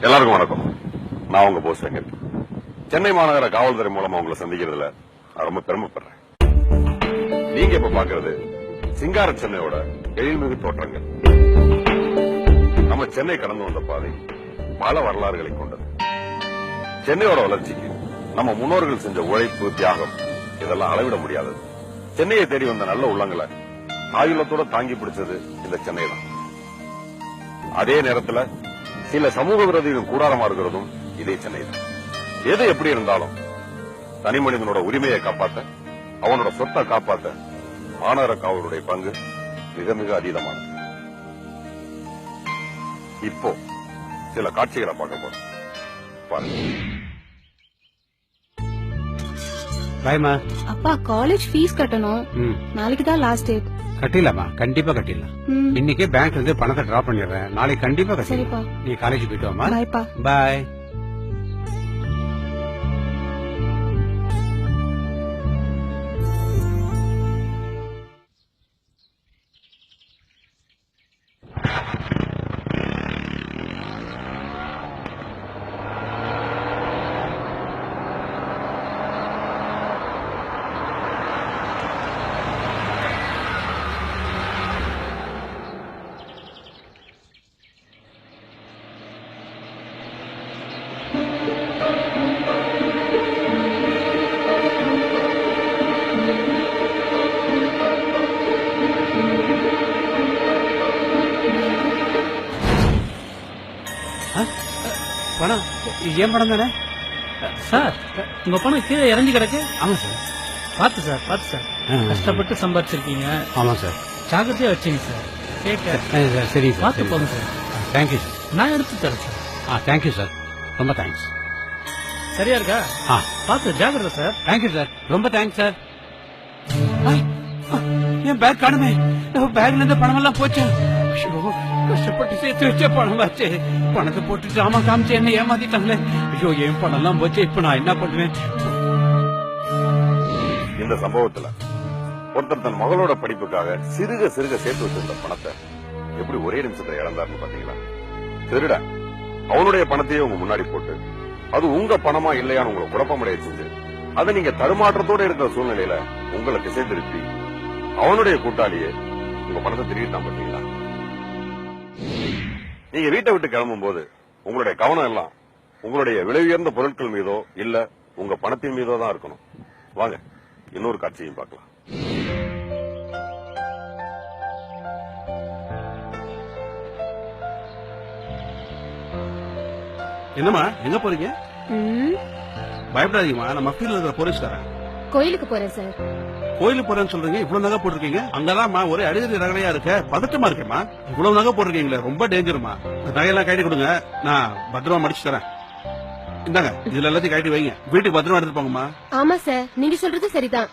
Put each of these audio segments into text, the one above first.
எல்லாருக்கும் வணக்கம். நான் உங்க போஸ் வெங்கட். சென்னை மாநகர காவல்துறை மூலமா உங்களை சந்திக்கிறதுல நான் ரொம்ப பெருமைப்படுறேன். நீங்க இப்ப பாக்குறது சிங்கார சென்னையோட எழில்மிகு தோற்றங்கள். நம்ம சென்னை கடந்து வந்த பாதை பல வரலாறுகளை கொண்டது. சென்னையோட வளர்ச்சிக்கு நம்ம முன்னோர்கள் செஞ்ச உழைப்பு, தியாகம் இதெல்லாம் அளவிட முடியாதது. சென்னையை தேடி வந்த நல்ல உள்ளங்களை ஆயுளத்தோட தாங்கி பிடிச்சது இந்த சென்னை தான். அதே நேரத்தில் சில சமூக விரோதிகள் கூடாரமா இருக்கிறதும் இதே சென்னை தான். எது எப்படி இருந்தாலும் தனி மனிதனோட உரிமையை காப்பாற்ற, அவனோட சொத்தை காப்பாற்ற மாநகர காவலுடைய பங்கு மிக மிக அதீதமானது. இப்போ சில காட்சிகளை பார்க்க போறோம். பாருங்க. அப்பா காலேஜ் ஃபீஸ் கட்டணும். நாளைக்கு தான் லாஸ்ட் டேட். கட்டிடலாமா? கண்டிப்பா கட்டிடலாம். இன்னைக்கே பேங்க்ல இருந்து பணத்தை டிரா பண்ணிடுறேன். நாளைக்கு கண்டிப்பா கட்டிடலாம். நீ காலேஜ் போயிட்டு வாமா. பாய்ப்பா. பாய். பணம் ஏன் பணம் தானே சார்? உங்க பணம் கீழே இறங்கி கிடக்கு. ஆமா சார். பார்த்து சார், பார்த்து சார். கஷ்டப்பட்டு சம்பாதிச்சிருக்கீங்க. ஆமா சார். ஜாக்கிரதையா வச்சுங்க சார். கேட்க சரி பார்த்து போங்க சார். Thank you sir. நான் எடுத்து தரேன் சார். Thank you sir. ரொம்ப தேங்க்ஸ். சரியா இருக்கா? பார்த்து ஜாக்கிரதை சார். Thank you sir. ரொம்ப தேங்க்ஸ் சார். என் பேக் காணுமே. பேக்ல இருந்து பணம் எல்லாம் போச்சு. கஷ்டப்பட்டு சேர்த்து வச்ச பணம் வச்சு பணத்தை போட்டு ஜாமா காமிச்சு என்ன ஏமாத்திட்டாங்களே. ஐயோ, என் பணம் எல்லாம் போச்சு. இப்ப நான் என்ன பண்ணுவேன்? இந்த சம்பவத்துல ஒருத்தர் தன் மகளோட படிப்புக்காக சிறுக சிறுக சேர்த்து வச்சிருந்த பணத்தை எப்படி ஒரே நிமிஷத்துல இழந்தாருன்னு பாத்தீங்களா? திருட அவனுடைய பணத்தையே உங்க முன்னாடி போட்டு அது உங்க பணமா இல்லையான்னு உங்களை குழப்பமடைய செஞ்சு அதை நீங்க தடுமாற்றத்தோட இருக்கிற சூழ்நிலையில உங்களை திசை திருப்பி அவனுடைய கூட்டாளியே உங்க பணத்தை திருடிட்டான் பாத்தீங்களா? நீங்க வீட்டை விட்டு கிளம்பும் போது உங்களுடைய கவனம் எல்லாம் உங்களுடைய விலை உயர்ந்த பொருட்கள் மீதோ இல்ல உங்க பணத்தின் மீதோ தான் இருக்கணும். வாங்க இன்னொரு காட்சியையும் பார்க்கலாம். என்னம்மா, எங்க போறீங்க? பயப்படாதீங்கம்மா, நம்ம ஃபீல்ட்ல இருக்கிற போலீஸ்காரன். கோயிலுக்கு போறேன் சார். கோயிலுக்கு போறேன்னு சொல்றீங்க, இவ்வளவு நகை போட்டிருக்கீங்க. அங்கதான்மா ஒரே அடிதடி ரகலையா இருக்க, பதட்டமா இருக்கேம்மா. இவ்வளவு நகை போட்டிருக்கீங்களே, ரொம்ப டேஞ்சருமா. நகையெல்லாம் கைட்டு கொடுங்க, நான் பத்திரமா மடிச்சு தரேன். இந்தாங்க, இதுல எல்லாத்தையும் கைட்டு வைங்க. வீட்டுக்கு பத்திரமா எடுத்து போங்கம்மா. ஆமா சார், நீங்க சொல்றது சரிதான்.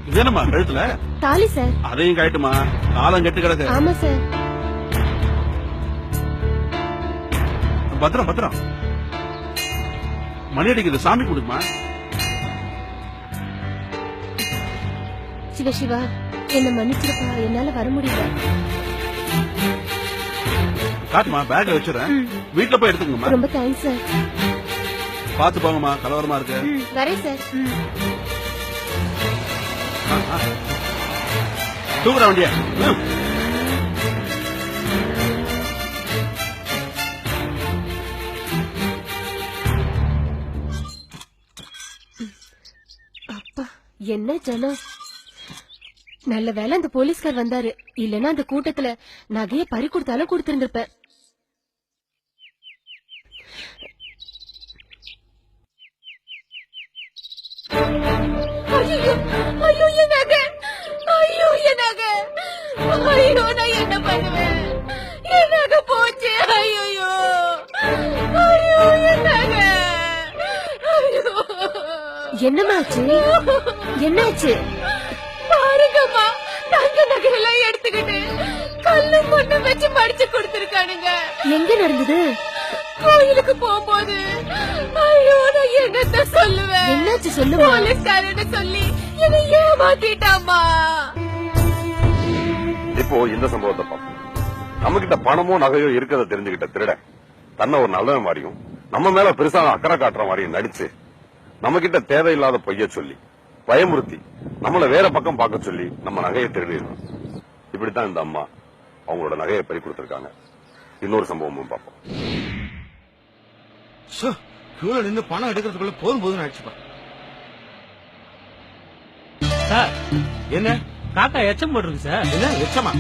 இது என்னம்மா கழுத்துல? தாலி சார். அதையும் கைட்டுமா, காலம் கெட்டு கிடக்கு. ஆமா சார். பத்திரம் பத்திரம். மணி அடிக்குது, சாமி கொடுக்குமா. சிவ சிவா, என்ன மன்னிச்சிருப்பா, என்னால வர முடியல. காட்டுமா, பேக்ல வச்சுறேன். வீட்டுல போய் எடுத்துக்கோமா. ரொம்ப தேங்க்ஸ் சார். பாத்து போங்கம்மா, கலவரமா இருக்கு. வரேன் சார். தூக்குற வண்டியா. அப்பா, என்ன ஜனம். நல்ல வேலை அந்த போலீஸ்கார் வந்தாரு. இல்லன்னா அந்த கூட்டத்துல நகைய பறி கொடுத்தாலும் கொடுத்திருந்திருப்பேன். ஐயோ, ஐயோ, என் நகை. ஐயோ, என் நகை. ஐயோ, நான் என்ன பண்ணுவேன்? என் நகை போச்சு. ஐயோ, ஐயோ, என் நகை. என்னமாச்சு? என்னாச்சு? பாருங்கம்மா, தங்க நகையெல்லாம் எடுத்துக்கிட்டு கல்லு பொண்ணு வச்சு படிச்சு கொடுத்திருக்கானுங்க. எங்க நடந்தது? கோயிலுக்கு போகும்போது. ஐயோ, நான் என்னத்த சொல்லுவேன்? என்னாச்சு சொல்லுவா? போலீஸ்காரன்னு சொல்லி என்னை ஏமாத்திட்டாமா. இப்போ இந்த சம்பவத்தை பார்ப்போம். நம்ம கிட்ட பணமோ நகையோ இருக்கிறத தெரிஞ்சுக்கிட்ட திருட தன்னை ஒரு நல்லவன் மாதிரியும் நம்ம மேல பெருசா அக்கறை காட்டுற மாதிரியும் நடிச்சு நம்ம கிட்ட தேவையில்லாத பொய்ய சொல்லி பயமுறுத்தி நம்மள வேற பக்கம் பார்க்க சொல்லி நம்ம நகையை திருடிடுறோம். இப்படித்தான் இந்த அம்மா அவங்களோட நகையை பறி கொடுத்திருக்காங்க. இன்னொரு சம்பவமும் பார்ப்போம். கியூல நின்று பணம் எடுக்கிறதுக்குள்ள போதும் ஆயிடுச்சுப்பா. சார் என்ன காக்கா எச்சம் போட்டிருக்கு சார். என்ன எச்சமா?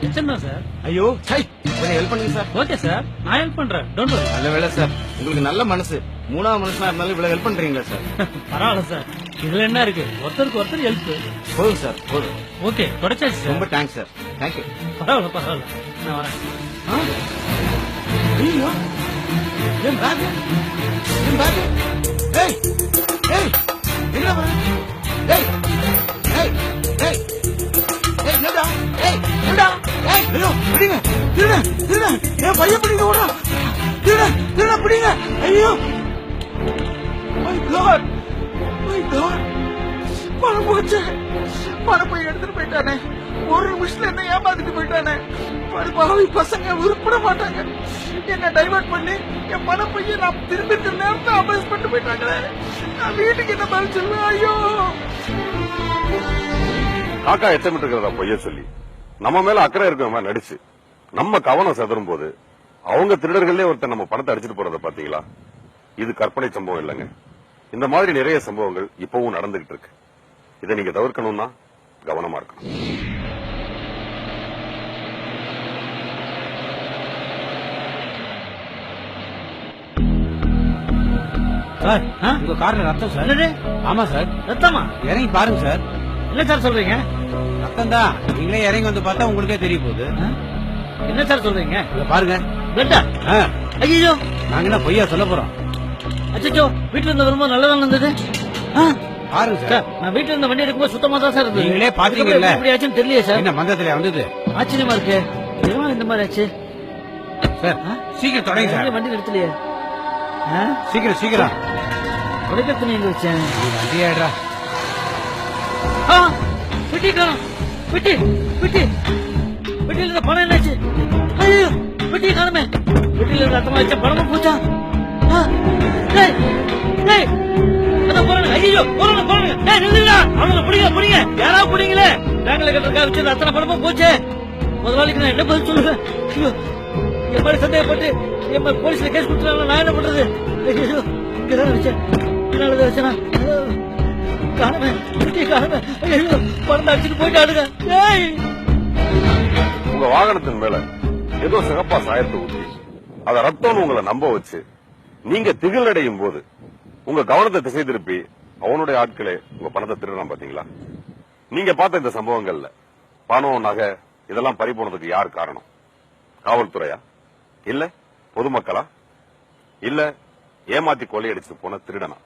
எச்சம் தான் சார். ஐயோ சை, கொஞ்சம் ஹெல்ப் பண்ணுங்க சார். ஓகே சார், நான் ஹெல்ப் பண்றேன். Don't worry. நல்ல வேலை சார், உங்களுக்கு நல்ல மனசு. மூணாவது மனுஷனா இருந்தாலும் இவ்வளவு ஹெல்ப் பண்றீங்களா சார்? பரவாயில்ல சார், இதுல என்ன இருக்கு, ஒருத்தருக்கு ஒருத்தர் ஹெல்ப். போதும் சார், போதும். ஓகே, தொடச்சாச்சு சார். ரொம்ப தேங்க்ஸ் சார். தேங்க்யூ. பரவாயில்ல, நான் வரேன். ஐயோ, என் பேக், என் பேக். ஏய் ஏய், எங்க வர? ஏய் ஏய் ஏய் ஏய், என்னடா? ஏய் என்னடா? ஏய், ஐயோ, பிடிங்க. திருட திருட, என் பையன் பிடிங்க. ஓடா, திருட திருட, பிடிங்க. ஐயோ, மை காட், மை காட், பணம் போச்சு. பணம் போய் எடுத்துட்டு போயிட்டானே. ஒரு நிமிஷத்துல என்ன ஏமாத்திட்டு போயிட்டானே. பாவி பசங்க உருப்பட மாட்டாங்க. என்ன டைவர்ட் பண்ணி என் பணம் போய் நான் திரும்பி நேரத்தை அபேஸ் பண்ணிட்டு போயிட்டாங்களே. நான் வீட்டுக்கு என்ன பதில் சொல்லுவேன்? ஐயோ, காக்கா எச்சமிட்டு இருக்கிறதா பொய்ய சொல்லி நம்ம மேல அக்கறை இருக்கிற மாதிரி நடிச்சு நம்ம கவனம் செதறும் போது அவங்க திருடர்களே ஒருத்தர் நம்ம பணத்தை அடிச்சிட்டு போறத பாத்தீங்களா? இது கற்பனை சம்பவம் இல்லைங்க. இந்த மாதிரி நிறைய சம்பவங்கள் இப்பவும் நடந்துகிட்டு இருக்கு. இதை நீங்க தவிர்க்கணும்னா கவனமா இருக்கணும். சார், உங்க கார்ல ரத்தம் சார். என்னது? ஆமா சார். ரத்தமா? இறங்கி பாருங்க சார். என்ன சார் சொல்றீங்க? ரத்தம் தான். நீங்களே இறங்கி வந்து பார்த்தா உங்களுக்கே தெரிய போகுது. என்ன சார் சொல்றீங்க? பாருங்க. பிளட்டா? ஐயோ, நாங்க என்ன பொய்யா சொல்ல போறோம்? அச்சோ, வீட்டுல இருந்து வரும்போது நல்லதா இருந்தது. பாருங்க சார். சார், நான் வீட்டுல இருந்த வண்டி எடுக்கும்போது சுத்தமா தான் சார் இருந்தது. நீங்களே பாத்தீங்கல்ல. இப்படி ஆச்சுன்னு தெரியல சார். என்ன மந்தத்துல வந்தது? ஆச்சரியமா இருக்கு. எதனால இந்த மாதிரி ஆச்சு? சார், சீக்கிரம் தொடங்க சார். வண்டி நிறுத்தலையே. சீக்கிரம் சீக்கிரம். உடைக்கத்து நீங்க வச்சேன். வண்டி ஆயிடுறா. பெட்டி காணும். பெட்டி பெட்டி பெட்டியில இருந்த பணம் என்னாச்சு? ஐயோ, பெட்டியை காணுமே. பெட்டியில இருந்த ரத்தமா வச்ச பணமும் போச்சா? ஐயோ, போறாங்க. அவங்கள பிடிங்க பிடிங்க, யாராவது பிடிங்களே. பேங்க்ல கட்டுறதுக்காக வச்சு அத்தனை பணமும் போச்சே. முதலாளிக்கு நான் என்ன பதில் சொல்லுவேன்? ஐயோ, என் மாதிரி சந்தேகப்பட்டு என் மாதிரி போலீஸ்ல கேஸ் கொடுத்துறாங்க. நான் என்ன பண்றது? ஐயோ, இங்கதான் வச்சேன். இதனாலதான் வச்சேனா? காணுமே, பெட்டியை காணுமே. ஐயோ, பணம் அடிச்சுட்டு போயிட்டாடுங்க. உங்க வாகனத்தின் மேல ஏதோ சிகப்பா சாயத்தை ஊற்றி அத ரத்தம்னு உங்களை நம்ப வச்சு நீங்க திகில் அடையும் போது உங்க கவனத்தை திசை திருப்பி அவனுடைய ஆட்களே உங்க பணத்தை திருடலாம். பாத்தீங்களா? நீங்க பார்த்த இந்த சம்பவங்கள்ல பணம் நகை இதெல்லாம் பறி போனதுக்கு யார் காரணம்? காவல்துறையா? இல்ல பொதுமக்களா? இல்ல ஏமாத்தி கொள்ளையடிச்சு போன திருடனா?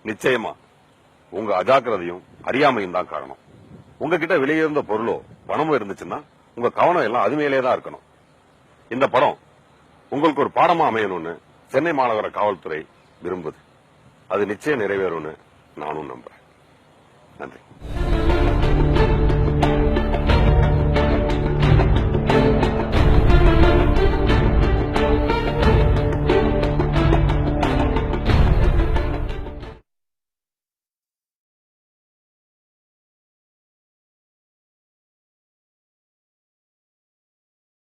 நிச்சயமா உங்க அஜாக்கிரதையும் அறியாமையும் தான் காரணம். உங்ககிட்ட வெளியிருந்த பொருளோ பணமோ இருந்துச்சுன்னா உங்க கவனம் எல்லாம் அது மேலேதான் இருக்கணும். இந்த படம் உங்களுக்கு ஒரு பாடமா அமையணும்னு சென்னை மாநகர காவல்துறை விரும்புது. அது நிச்சயம் நிறைவேறும்னு நானும் நம்புறேன். நன்றி.